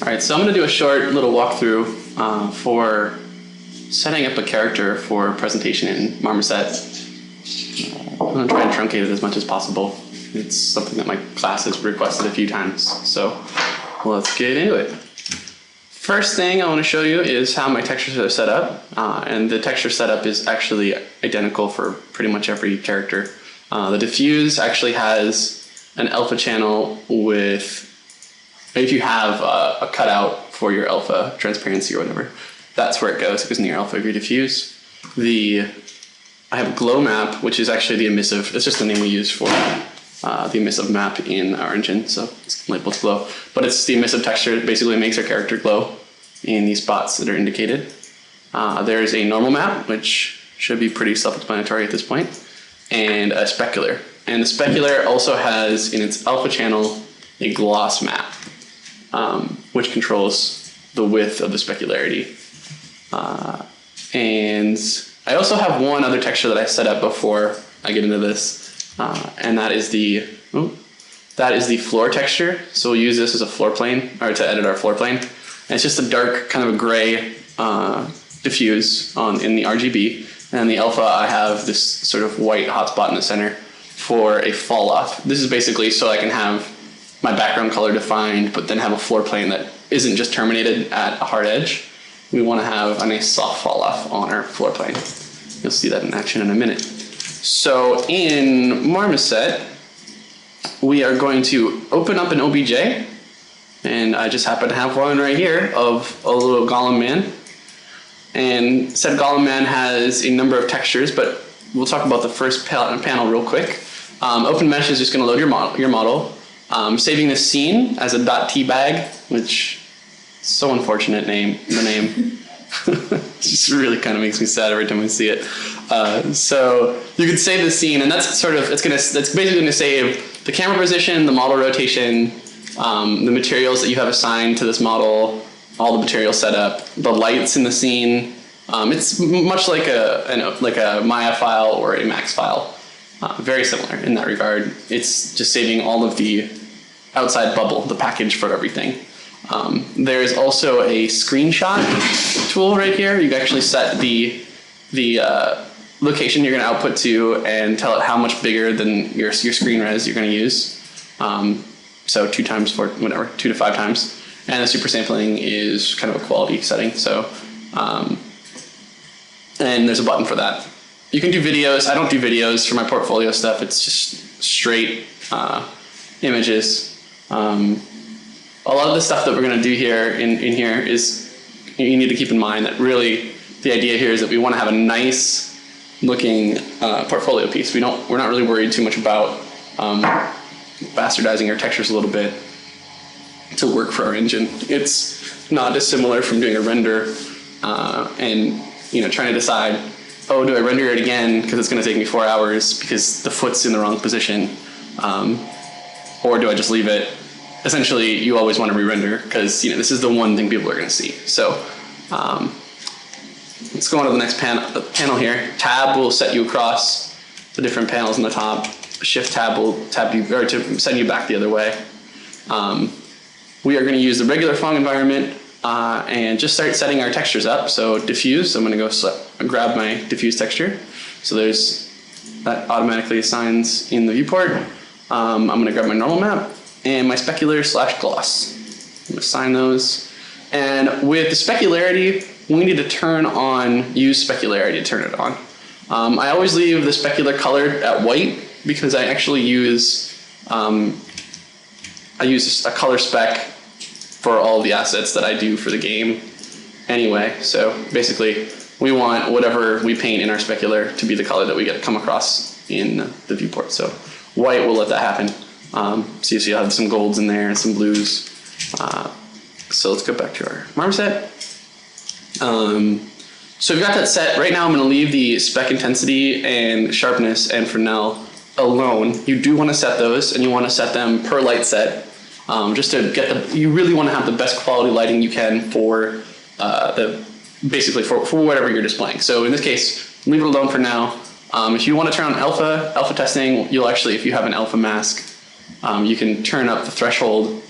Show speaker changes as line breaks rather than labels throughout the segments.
All right, so I'm going to do a short little walkthrough for setting up a character for presentation in Marmoset. I'm going to try and truncate it as much as possible. It's something that my class has requested a few times, so let's get into it. First thing I want to show you is how my textures are set up, and the texture setup is actually identical for pretty much every character. The diffuse actually has an alpha channel with, if you have a cutout for your alpha transparency or whatever, that's where it goes. It goes in your alpha of your diffuse. I have a glow map, which is actually the emissive. It's just the name we use for the emissive map in our engine, so it's labeled glow. But it's the emissive texture that basically makes our character glow in these spots that are indicated. There's a normal map, which should be pretty self-explanatory at this point, and a specular. And the specular also has in its alpha channel a gloss map, which controls the width of the specularity. And I also have one other texture that I set up before I get into this, and that is the floor texture. So we'll use this as a floor plane, or to edit our floor plane. And it's just a dark, kind of a gray diffuse in the RGB. And in the alpha, I have this sort of white hotspot in the center for a fall off. This is basically so I can have my background color defined, but then have a floor plane that isn't just terminated at a hard edge. We want to have a nice soft fall off on our floor plane. You'll see that in action in a minute. So in Marmoset, we are going to open up an OBJ, and I just happen to have one right here of a little golem man. And said golem man has a number of textures, but we'll talk about the first panel real quick. Open mesh is just going to load your model. Saving the scene as a .tbag, which is so unfortunate name. The name it just really kind of makes me sad every time I see it. So you could save the scene, and that's basically going to save the camera position, the model rotation, the materials that you have assigned to this model, all the material setup, the lights in the scene. It's much like a Maya file or a Max file. Very similar in that regard. It's just saving all of the outside bubble, the package for everything. There's also a screenshot tool right here. You can actually set the location you're going to output to and tell it how much bigger than your screen res you're going to use. So 2 to 5 times. And the super sampling is kind of a quality setting. So, and there's a button for that. You can do videos. I don't do videos for my portfolio stuff. It's just straight images. A lot of the stuff that we're going to do here in here is, you need to keep in mind that really the idea here is that we want to have a nice looking portfolio piece. We're not really worried too much about bastardizing our textures a little bit to work for our engine. It's not dissimilar from doing a render and trying to decide, oh, do I render it again because it's going to take me 4 hours because the foot's in the wrong position, or do I just leave it? Essentially, you always want to re-render because this is the one thing people are going to see. So let's go on to the next panel here. Tab will set you across the different panels on the top. Shift tab will to send you back the other way. We are going to use the regular Phong environment and just start setting our textures up. So diffuse, I'm going to go grab my diffuse texture. So that automatically assigns in the viewport. I'm going to grab my normal map and my specular / gloss. I'm going to assign those. And with the specularity, we need to use specularity to turn it on. I always leave the specular color at white because I actually use a color spec for all the assets that I do for the game anyway. So basically, we want whatever we paint in our specular to be the color that we come across in the viewport. So white will let that happen. So you'll have some golds in there and some blues. So let's go back to our Marmoset. So we've got that set. Right now I'm going to leave the spec intensity and sharpness and Fresnel alone. You do want to set those, and you want to set them per light set. Just to you really want to have the best quality lighting you can for basically for whatever you're displaying. So in this case, leave it alone for now. If you want to turn on alpha testing, you'll actually, if you have an alpha mask, you can turn up the threshold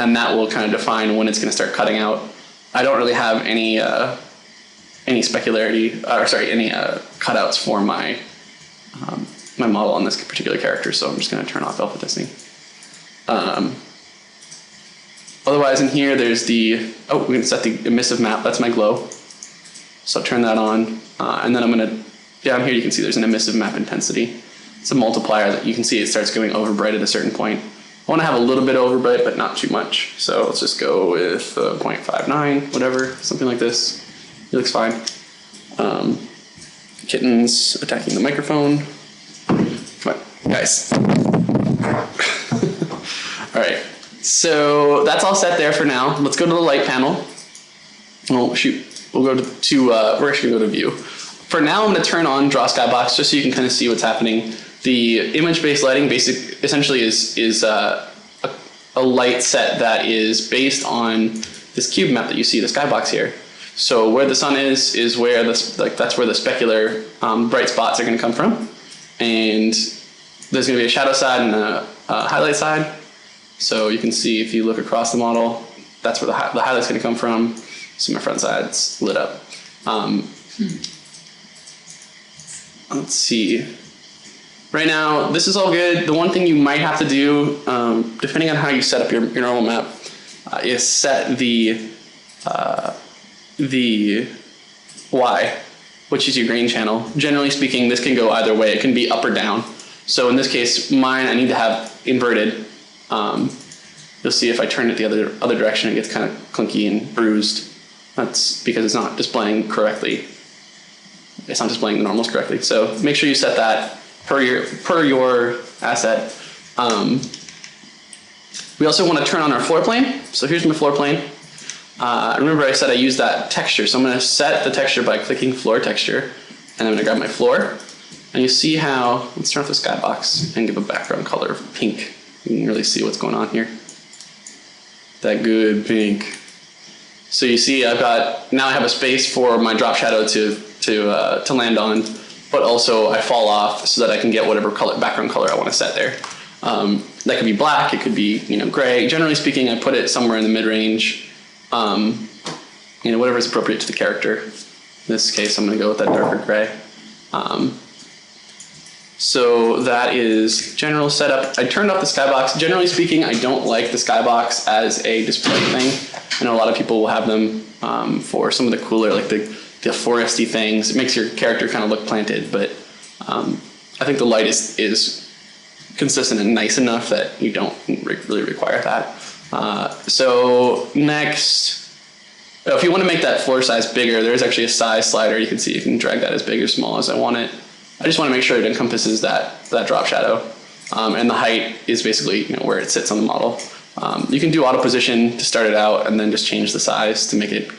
and that will kind of define when it's going to start cutting out. I don't really have any specularity, any cutouts for my my model on this particular character, so I'm just going to turn off alpha testing. Otherwise, in here, there's the, we can set the emissive map. That's my glow. So I'll turn that on. And then I'm going to, down here, you can see there's an emissive map intensity. It's a multiplier that you can see it starts going overbright at a certain point. I want to have a little bit overbright, but not too much. So let's just go with 0.59, whatever, something like this. It looks fine. Kittens attacking the microphone. Come on, guys. All right. So that's all set there for now. Let's go to the light panel. Oh shoot, we'll go to we're actually gonna go to view. For now, I'm gonna turn on Draw Skybox just so you can kind of see what's happening. The image-based lighting essentially is a light set that is based on this cube map that you see, the skybox here. So where the sun is where that's where the specular bright spots are gonna come from. And there's gonna be a shadow side and a highlight side. So you can see if you look across the model, that's where the highlight's going to come from. See my front side's lit up. Let's see. Right now, this is all good. The one thing you might have to do, depending on how you set up your normal map, is set the Y, which is your grain channel. Generally speaking, this can go either way. It can be up or down. So in this case, mine I need to have inverted. You'll see if I turn it the other direction, it gets kind of clunky and bruised. That's because it's not displaying correctly. It's not displaying the normals correctly. So make sure you set that per your asset. We also want to turn on our floor plane. So here's my floor plane. Remember I said I used that texture. So I'm going to set the texture by clicking floor texture, and I'm going to grab my floor. And you see how, let's turn off the skybox and give a background color of pink. You can really see what's going on here. That good pink. So you see now I have a space for my drop shadow to land on, but also I fall off so that I can get whatever background color I want to set there. That could be black, it could be gray. Generally speaking, I put it somewhere in the mid-range, whatever is appropriate to the character. In this case, I'm going to go with that darker gray. So that is general setup. I turned off the skybox. Generally speaking, I don't like the skybox as a display thing. I know a lot of people will have them for some of the cooler, like the foresty things. It makes your character kind of look planted, but I think the light is consistent and nice enough that you don't really require that. So next, if you want to make that floor size bigger, there's actually a size slider. You can see you can drag that as big or small as I want it. I just want to make sure it encompasses that drop shadow. And the height is basically where it sits on the model. You can do auto position to start it out and then just change the size to make it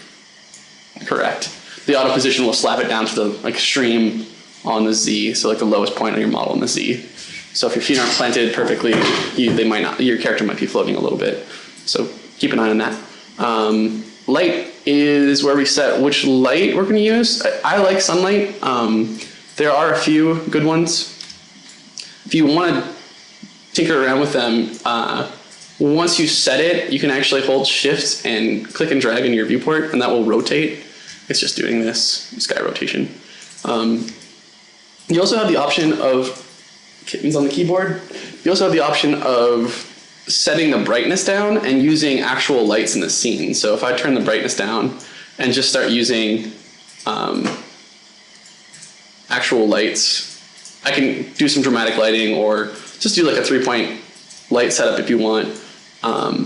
correct. The auto position will slap it down to the extreme on the Z, so like the lowest point on your model in the Z. So if your feet aren't planted perfectly, your character might be floating a little bit. So keep an eye on that. Light is where we set which light we're going to use. I like sunlight. There are a few good ones. If you want to tinker around with them, once you set it, you can actually hold shift and click and drag in your viewport, and that will rotate. It's just doing this sky rotation. You also have the option of kittens on the keyboard. You also have the option of setting the brightness down and using actual lights in the scene. So if I turn the brightness down and just start using actual lights, I can do some dramatic lighting or just do like a 3-point light setup if you want. I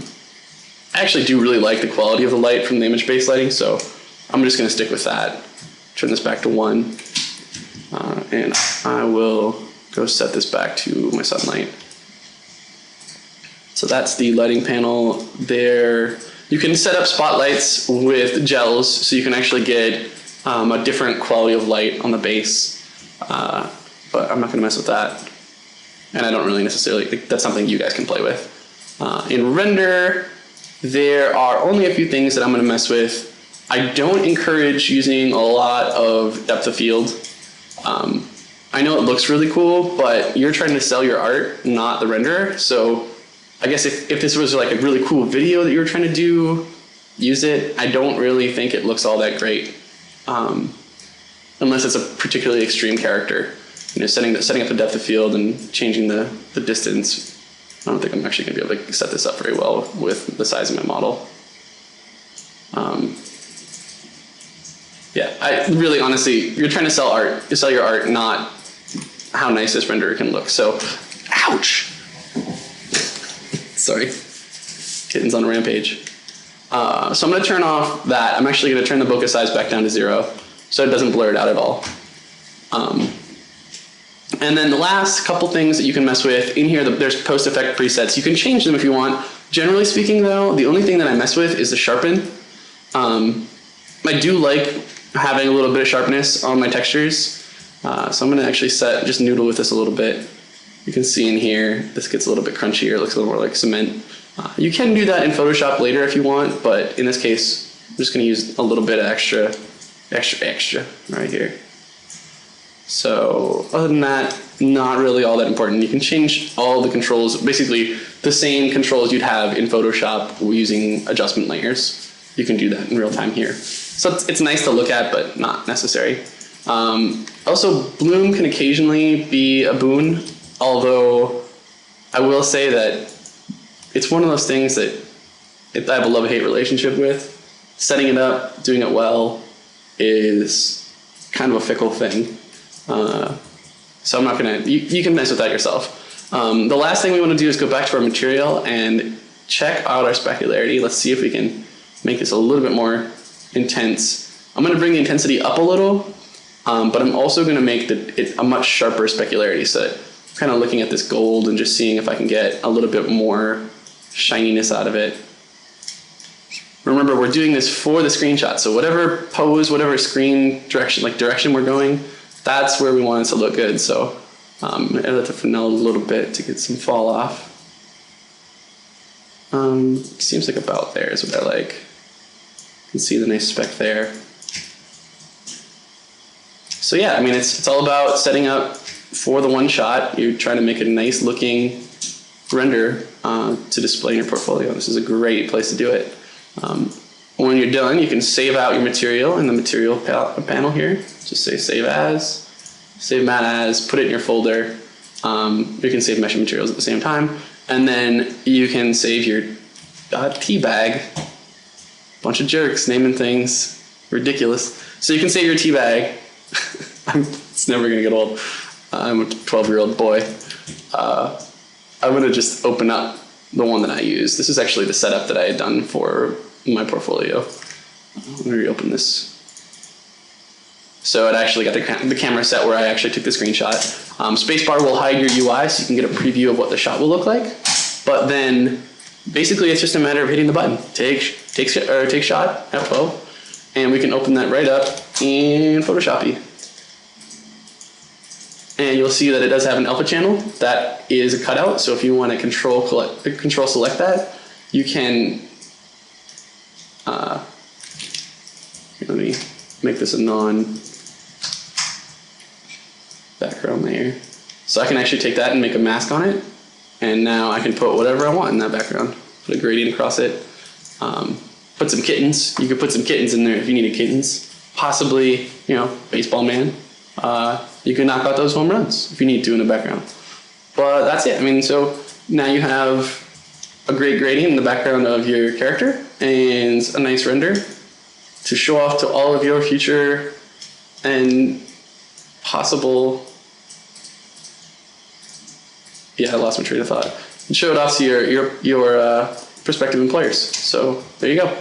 actually do really like the quality of the light from the image-based lighting, so I'm just going to stick with that. Turn this back to 1, and I will go set this back to my sunlight. So that's the lighting panel there. You can set up spotlights with gels, so you can actually get a different quality of light on the base, but I'm not going to mess with that. And I don't really necessarily think that's something you guys can play with. In render, there are only a few things that I'm going to mess with. I don't encourage using a lot of depth of field. I know it looks really cool, but you're trying to sell your art, not the renderer. So I guess if this was like a really cool video that you were trying to do, use it. I don't really think it looks all that great, unless it's a particularly extreme character. You know, setting up the depth of field and changing the distance. I don't think I'm actually going to be able to set this up very well with the size of my model. Yeah, I really, honestly, you're trying to sell art. You sell your art, not how nice this renderer can look. So, ouch. Sorry, kitten's on a rampage. So I'm going to turn off that. I'm actually going to turn the bokeh size back down to 0, so it doesn't blur it out at all. And then the last couple things that you can mess with in here, there's post effect presets. You can change them if you want. Generally speaking, though, the only thing that I mess with is the sharpen. I do like having a little bit of sharpness on my textures. So I'm going to actually just noodle with this a little bit. You can see in here, this gets a little bit crunchier. It looks a little more like cement. You can do that in Photoshop later if you want, but in this case, I'm just going to use a little bit of extra right here. So other than that, not really all that important. You can change all the controls, basically the same controls you'd have in Photoshop using adjustment layers. You can do that in real time here. So it's nice to look at, but not necessary. Also, bloom can occasionally be a boon, although I will say that it's one of those things that I have a love-hate relationship with. Setting it up, doing it well, is kind of a fickle thing. So I'm not gonna, you can mess with that yourself. The last thing we want to do is go back to our material and check out our specularity. Let's see if we can make this a little bit more intense. I'm going to bring the intensity up a little, but I'm also going to make it a much sharper specularity. So I'm kind of looking at this gold and just seeing if I can get a little bit more shininess out of it. Remember, we're doing this for the screenshot. So whatever pose, whatever screen direction we're going, that's where we want it to look good. So I'm going to edit the finale a little bit to get some fall off. Seems like about there is what I like. You can see the nice speck there. So yeah, I mean, it's all about setting up for the one shot. You're trying to make a nice looking render to display in your portfolio. This is a great place to do it. When you're done, you can save out your material in the material panel here. Just say save as, save mat as, put it in your folder. You can save mesh materials at the same time. And then you can save your tea bag. Bunch of jerks naming things ridiculous. So you can save your tea bag. It's never gonna get old. I'm a 12-year-old boy. I'm gonna just open up the one that I use. This is actually the setup that I had done for my portfolio. Let me reopen this. So it actually got the camera set where I actually took the screenshot. Spacebar will hide your UI so you can get a preview of what the shot will look like. But then basically it's just a matter of hitting the button. Take shot, F12, and we can open that right up in Photoshoppy. And you'll see that it does have an alpha channel. That is a cutout, so if you want to control select that, you can, let me make this a non-background layer. So I can actually take that and make a mask on it, and now I can put whatever I want in that background. Put a gradient across it. Put some kittens. You could put some kittens in there if you needed kittens. Possibly, baseball man. You can knock out those home runs if you need to in the background. But that's it. I mean, so now you have a great gradient in the background of your character and a nice render to show off to all of your future and possible, I lost my train of thought. And show it off to your prospective employers. So there you go.